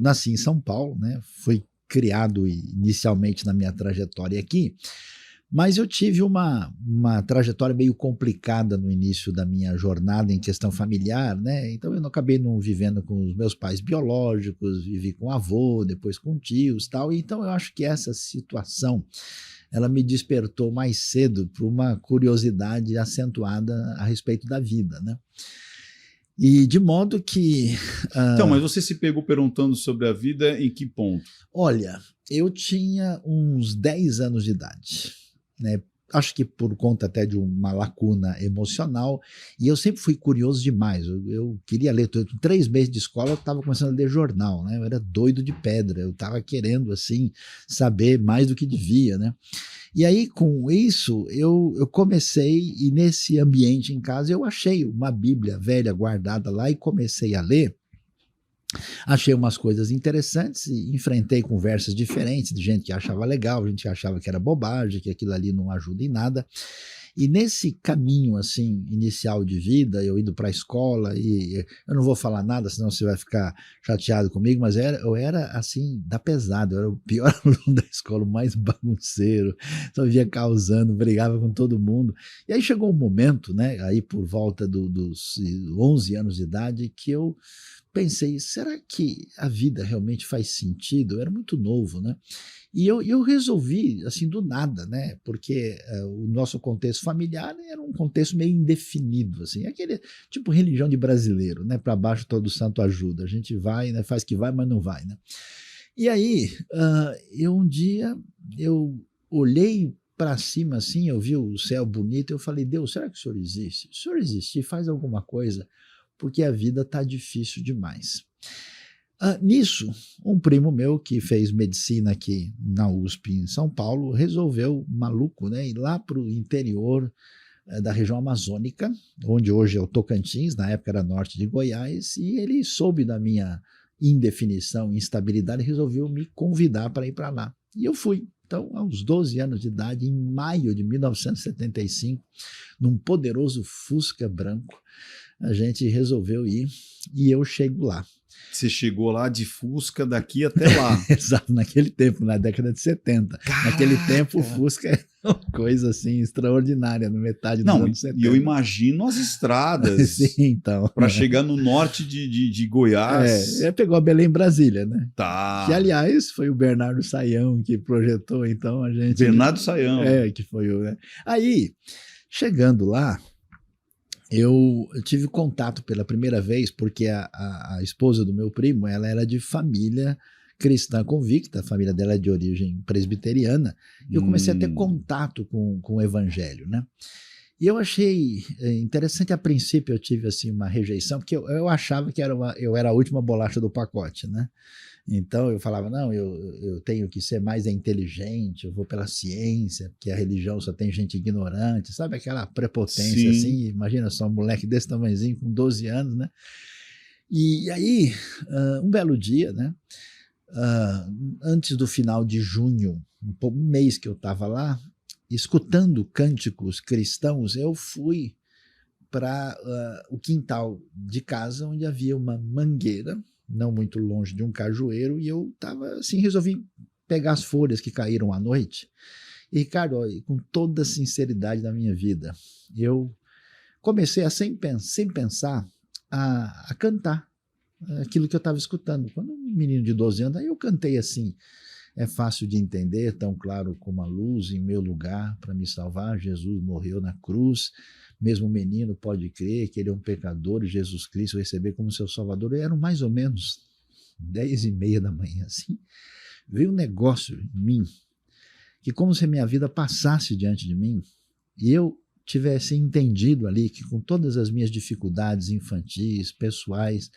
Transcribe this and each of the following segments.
nasci em São Paulo, né? Fui criado inicialmente na minha trajetória aqui, mas eu tive uma trajetória meio complicada no início da minha jornada em questão familiar, né? Então eu não acabei não vivendo com os meus pais biológicos, vivi com avô, depois com tios, tal. Então eu acho que essa situação ela me despertou mais cedo para uma curiosidade acentuada a respeito da vida, né? E de modo que... Então, mas você se pegou perguntando sobre a vida em que ponto? Olha, eu tinha uns 10 anos de idade, né? Acho que por conta até de uma lacuna emocional, e eu sempre fui curioso demais, eu queria ler, com 3 meses de escola eu estava começando a ler jornal, né? Eu era doido de pedra, eu estava querendo assim, saber mais do que devia, né? E aí com isso eu comecei, e nesse ambiente em casa eu achei uma Bíblia velha guardada lá e comecei a ler. Achei umas coisas interessantes e enfrentei conversas diferentes de gente que achava legal, gente que achava que era bobagem, que aquilo ali não ajuda em nada. E nesse caminho assim inicial de vida, eu indo para a escola, e eu não vou falar nada, senão você vai ficar chateado comigo, mas eu era assim, da pesada, eu era o pior aluno da escola, o mais bagunceiro, só vivia causando, brigava com todo mundo. E aí chegou um momento, né, aí por volta dos 11 anos de idade, que eu pensei, será que a vida realmente faz sentido? Eu era muito novo, né? E eu resolvi, assim, do nada, né? Porque o nosso contexto familiar era um contexto meio indefinido, assim, aquele tipo religião de brasileiro, né? Para baixo todo santo ajuda. A gente vai, né? Faz que vai, mas não vai, né? E aí, um dia, eu olhei para cima, assim, eu vi o céu bonito, eu falei, Deus, será que o Senhor existe? Se o Senhor existir, faz alguma coisa, porque a vida está difícil demais. Nisso, um primo meu que fez medicina aqui na USP em São Paulo resolveu, maluco, né, ir lá para o interior da região amazônica, onde hoje é o Tocantins, na época era norte de Goiás, e ele soube da minha indefinição, instabilidade, e resolveu me convidar para ir para lá. E eu fui. Então, aos 12 anos de idade, em maio de 1975, num poderoso Fusca branco, a gente resolveu ir e eu chego lá. Você chegou lá de Fusca daqui até lá. Exato, naquele tempo, na década de 70. Caraca. Naquele tempo, o Fusca era uma coisa assim extraordinária, na metade dos anos 70. E eu imagino as estradas. Sim, então. Para chegar no norte de Goiás. Pegou a Belém Brasília, né? Tá. Que, aliás, foi o Bernardo Saião que projetou, então a gente. Bernardo Saião. Que foi o. Né? Aí, chegando lá, eu tive contato pela primeira vez, porque a esposa do meu primo, ela era de família cristã convicta, a família dela é de origem presbiteriana, e eu comecei a ter contato com o evangelho, né? E eu achei interessante, a princípio eu tive assim uma rejeição, porque eu achava que eu era a última bolacha do pacote, né? Então eu falava, não, eu tenho que ser mais inteligente, eu vou pela ciência, porque a religião só tem gente ignorante, sabe aquela prepotência. Sim. Assim, imagina só um moleque desse tamanhozinho com 12 anos, né? E aí, um belo dia, né? Antes do final de junho, um mês que eu estava lá, escutando cânticos cristãos, eu fui para o quintal de casa, onde havia uma mangueira, não muito longe de um cajueiro, e eu estava assim, resolvi pegar as folhas que caíram à noite. E, Ricardo, com toda a sinceridade da minha vida, eu comecei a, sem pensar, a cantar aquilo que eu estava escutando. Quando um menino de 12 anos, aí eu cantei assim: é fácil de entender, tão claro como a luz, em meu lugar, para me salvar, Jesus morreu na cruz. Mesmo o menino pode crer que ele é um pecador e Jesus Cristo receber como seu salvador. Eram mais ou menos 10h30 da manhã, assim. Veio um negócio em mim, que como se a minha vida passasse diante de mim, e eu tivesse entendido ali que com todas as minhas dificuldades infantis, pessoais,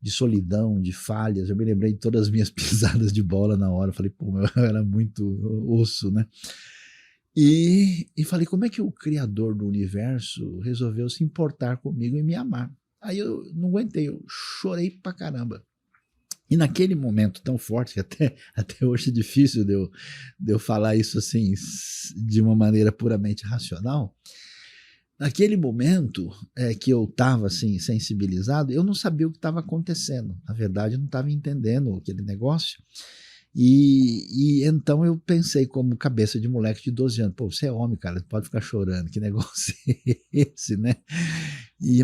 de solidão, de falhas, eu me lembrei de todas as minhas pisadas de bola na hora, eu falei, pô, eu era muito osso, né? E falei, como é que o Criador do universo resolveu se importar comigo e me amar? Aí eu não aguentei, eu chorei pra caramba. E naquele momento tão forte, que até hoje é difícil de eu falar isso assim, de uma maneira puramente racional, naquele momento que eu estava assim, sensibilizado, eu não sabia o que estava acontecendo. Na verdade, eu não estava entendendo aquele negócio. E então eu pensei como cabeça de moleque de 12 anos, pô, você é homem, cara, pode ficar chorando, que negócio é esse, né?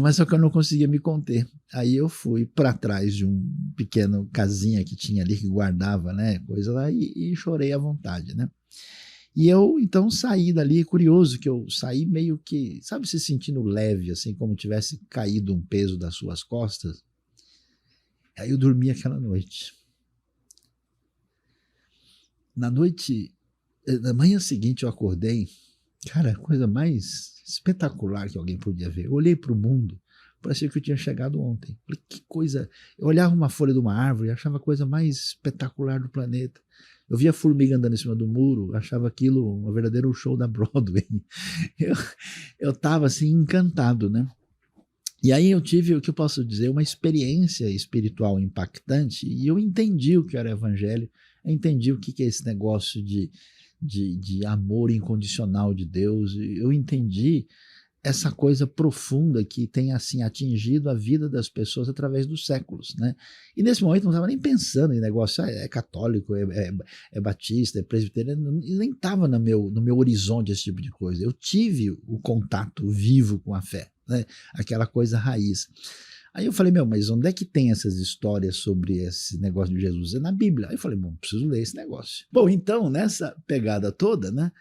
Mas só que eu não conseguia me conter. Aí eu fui para trás de um pequeno casinha que tinha ali, que guardava, né, coisa lá, e chorei à vontade, né? E eu, então, saí dali, curioso que eu saí meio que, sabe, se sentindo leve, assim, como tivesse caído um peso das suas costas. Aí eu dormi aquela noite. Na manhã seguinte eu acordei, cara, a coisa mais espetacular que alguém podia ver. Eu olhei para o mundo, parecia que eu tinha chegado ontem. Falei, que coisa... Eu olhava uma folha de uma árvore e achava a coisa mais espetacular do planeta. Eu via formiga andando em cima do muro, achava aquilo um verdadeiro show da Broadway. Eu estava assim encantado, né? E aí eu tive, o que eu posso dizer, uma experiência espiritual impactante, e eu entendi o que era evangelho, eu entendi o que é esse negócio de amor incondicional de Deus, eu entendi essa coisa profunda que tem assim atingido a vida das pessoas através dos séculos, né? E nesse momento não estava nem pensando em negócio, é católico, é batista, é presbiteriano, nem estava no meu horizonte esse tipo de coisa. Eu tive o contato vivo com a fé, né? Aquela coisa raiz. Aí eu falei, mas onde é que tem essas histórias sobre esse negócio de Jesus? É na Bíblia. Aí eu falei, preciso ler esse negócio. Bom, então, nessa pegada toda, né?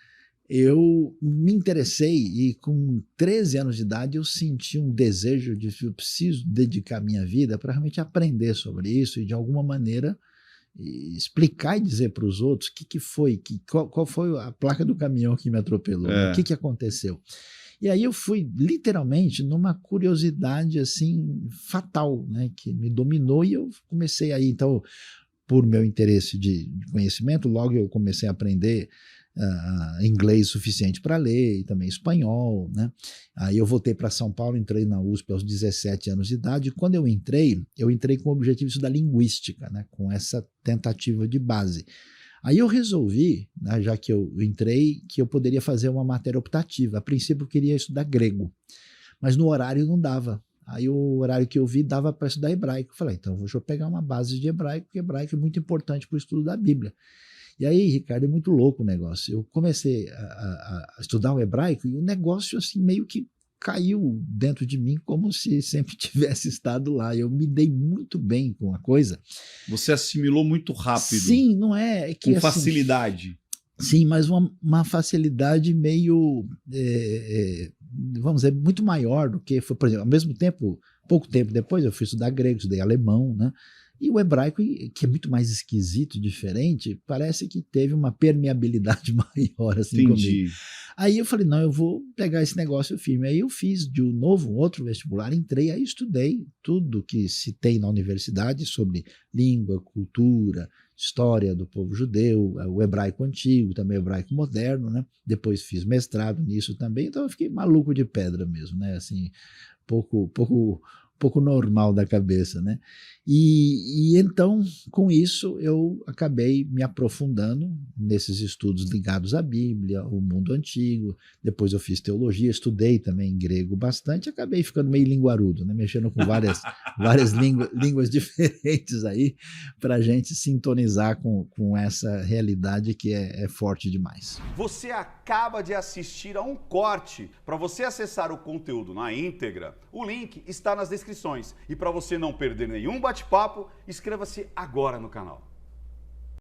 Eu me interessei e com 13 anos de idade eu senti um desejo de eu preciso dedicar minha vida para realmente aprender sobre isso e de alguma maneira explicar e dizer para os outros que foi, qual foi a placa do caminhão que me atropelou, o que aconteceu. E aí eu fui literalmente numa curiosidade assim fatal, né, que me dominou, e eu comecei aí, então, por meu interesse de conhecimento, logo eu comecei a aprender inglês suficiente para ler, e também espanhol, né? Aí eu voltei para São Paulo, entrei na USP aos 17 anos de idade, e quando eu entrei com o objetivo de estudar linguística, né? Com essa tentativa de base. Aí eu resolvi, né, já que eu entrei, que eu poderia fazer uma matéria optativa. A princípio eu queria estudar grego, mas no horário não dava. Aí o horário que eu vi dava para estudar hebraico. Eu falei, então deixa eu pegar uma base de hebraico, porque hebraico é muito importante para o estudo da Bíblia. E aí, Ricardo, é muito louco o negócio. Eu comecei a estudar o hebraico e o negócio assim meio que caiu dentro de mim como se sempre tivesse estado lá. Eu me dei muito bem com a coisa. Você assimilou muito rápido. Sim, não é que com facilidade. Assim, sim, mas uma facilidade meio, vamos dizer, muito maior do que foi, por exemplo, ao mesmo tempo, pouco tempo depois eu fui estudar grego, estudei alemão, né? E o hebraico, que é muito mais esquisito, diferente, parece que teve uma permeabilidade maior assim comigo. Aí eu falei, não, eu vou pegar esse negócio firme. Aí eu fiz de novo um outro vestibular, entrei, aí estudei tudo que se tem na universidade sobre língua, cultura, história do povo judeu, o hebraico antigo, também o hebraico moderno, né? Depois fiz mestrado nisso também, então eu fiquei maluco de pedra mesmo, né? Assim, pouco normal da cabeça, né? E então, com isso, eu acabei me aprofundando nesses estudos ligados à Bíblia, ao mundo antigo. Depois eu fiz teologia, estudei também grego bastante, acabei ficando meio linguarudo, né? Mexendo com várias línguas diferentes aí, para a gente sintonizar com essa realidade que é forte demais. Você acaba de assistir a um corte. Para você acessar o conteúdo na íntegra, o link está nas descrições. E para você não perder nenhum bate-papo, inscreva-se agora no canal.